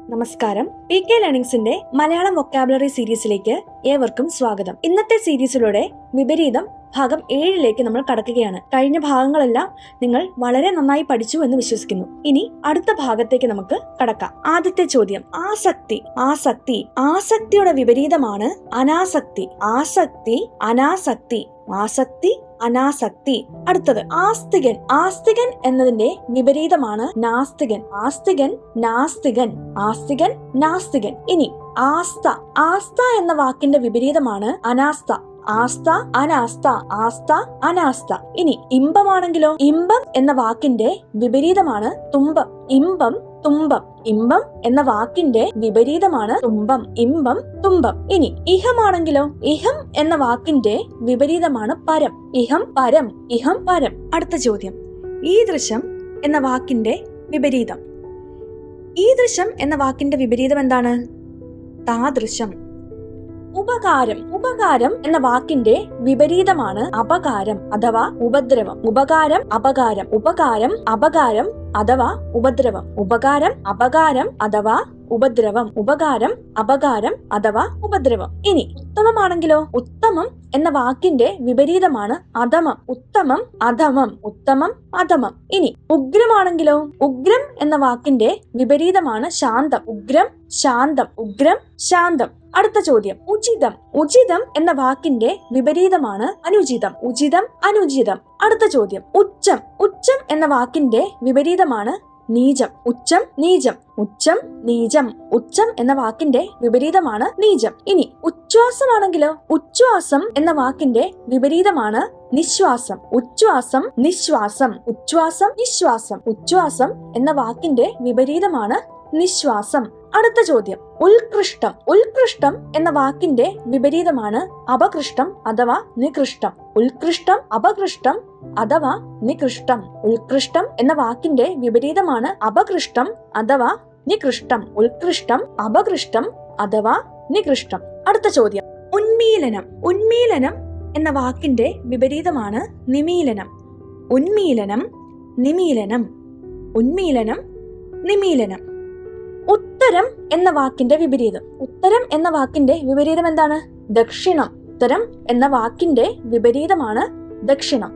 നമസ്കാരം. PK ലേണിംഗ്സിന്റെ Malayalam vocabulary സീരീസിലേക്ക് ഏവർക്കും സ്വാഗതം. ഇന്നത്തെ സീരീസിലൂടെ വിപരീതം ഭാഗം 7ലേക്ക് നമ്മൾ കടക്കുകയാണ്. കഴിഞ്ഞ ഭാഗങ്ങളെല്ലാം നിങ്ങൾ വളരെ നന്നായി പഠിച്ചു എന്ന് വിശ്വസിക്കുന്നു. ഇനി അടുത്ത ഭാഗത്തേക്ക് നമുക്ക് കടക്കാം. ആദ്യത്തെ ചോദ്യം, ആസക്തി. ആസക്തി ആസക്തിയുടെ വിപരീതമാണ് അനാസക്തി. ആസക്തി അനാസക്തി ആസക്തി അനാസക്തി. അടുത്തത് ആസ്തികൻ. ആസ്തികൻ എന്നതിന്റെ വിപരീതമാണ് നാസ്തികൻ. ആസ്തികൻ നാസ്തികൻ ആസ്തികൻ നാസ്തികൻ. ഇനി ആസ്ത. ആസ്ത എന്ന വാക്കിന്റെ വിപരീതമാണ് അനാസ്ത. ആസ്ത അനാസ്ത ആസ്ത അനാസ്ത. ഇനി ഇമ്പമാണെങ്കിലോ? ഇമ്പം എന്ന വാക്കിന്റെ വിപരീതമാണ് തുമ്പം. ഇമ്പം തുമ്പം. ഇമ്പം എന്ന വാക്കിന്റെ വിപരീതമാണ് തുമ്പം. ഇമ്പം തുമ്പം. ഇനി ഇഹമാണെങ്കിലോ? ഇഹം എന്ന വാക്കിന്റെ വിപരീതമാണ് പരം. ഇഹം പരം. ഇഹം പരം. അടുത്ത ചോദ്യം, ഈദൃശം എന്ന വാക്കിന്റെ വിപരീതം. ഈദൃശം എന്ന വാക്കിന്റെ വിപരീതം എന്താണ്? താദൃശം. ഉപകാരം. ഉപകാരം എന്ന വാക്കിന്റെ വിപരീതമാണ് അപകാരം അഥവാ ഉപദ്രവം. ഉപകാരം അപകാരം. ഉപകാരം അപകാരം അഥവാ ഉപദ്രവം. ഉപകാരം അപകാരം അഥവാ ഉപദ്രവം. ഉപകാരം അപകാരം അഥവാ ഉപദ്രവം. ഇനി ഉത്തമമാണെങ്കിലോ? ഉത്തമം എന്ന വാക്കിന്റെ വിപരീതമാണ് അധമം. ഉത്തമം അധമം. ഉത്തമം അധമം. ഇനി ഉഗ്രമാണെങ്കിലോ? ഉഗ്രം എന്ന വാക്കിന്റെ വിപരീതമാണ് ശാന്തം. ഉഗ്രം ശാന്തം. ഉഗ്രം ശാന്തം. അടുത്ത ചോദ്യം, ഉചിതം. ഉചിതം എന്ന വാക്കിന്റെ വിപരീതമാണ് അനുചിതം. ഉചിതം അനുചിതം. അടുത്ത ചോദ്യം, ഉച്ചം. ഉച്ചം എന്ന വാക്കിന്റെ വിപരീതമാണ് നീചം. ഉച്ചം നീചം. ഉച്ചം നീചം. ഉച്ചം എന്ന വാക്കിന്റെ വിപരീതമാണ് നീചം. ഇനി ഉച്ഛ്വാസമാണെങ്കിലോ? ഉച്ഛ്വാസം എന്ന വാക്കിന്റെ വിപരീതമാണ് നിശ്വാസം. ഉച്ഛ്വാസം നിശ്വാസം. ഉച്ഛ്വാസം നിശ്വാസം. ഉച്ഛ്വാസം എന്ന വാക്കിന്റെ വിപരീതമാണ് നിശ്വാസം. അടുത്ത ചോദ്യം, ഉത്കൃഷ്ടം. ഉത്കൃഷ്ടം എന്ന വാക്കിന്റെ വിപരീതമാണ് അപകൃഷ്ടം അഥവാ നികൃഷ്ടം. ഉത്കൃഷ്ടം അപകൃഷ്ടം അഥവാ നികൃഷ്ടം. ഉത്കൃഷ്ടം എന്ന വാക്കിന്റെ വിപരീതമാണ് അപകൃഷ്ടം അഥവാ നികൃഷ്ടം. ഉത്കൃഷ്ടം അപകൃഷ്ടം അഥവാ നികൃഷ്ടം. അടുത്ത ചോദ്യം, ഉന്മീലനം. ഉന്മീലനം എന്ന വാക്കിന്റെ വിപരീതമാണ് നിമീലനം. ഉന്മീലനം നിമീലനം. ഉന്മീലനം നിമീലനം. ഉത്തരം എന്ന വാക്കിന്റെ വിപരീതം. ഉത്തരം എന്ന വാക്കിന്റെ വിപരീതം എന്താണ്? ദക്ഷിണം. ഉത്തരം എന്ന വാക്കിന്റെ വിപരീതമാണ് ദക്ഷിണം.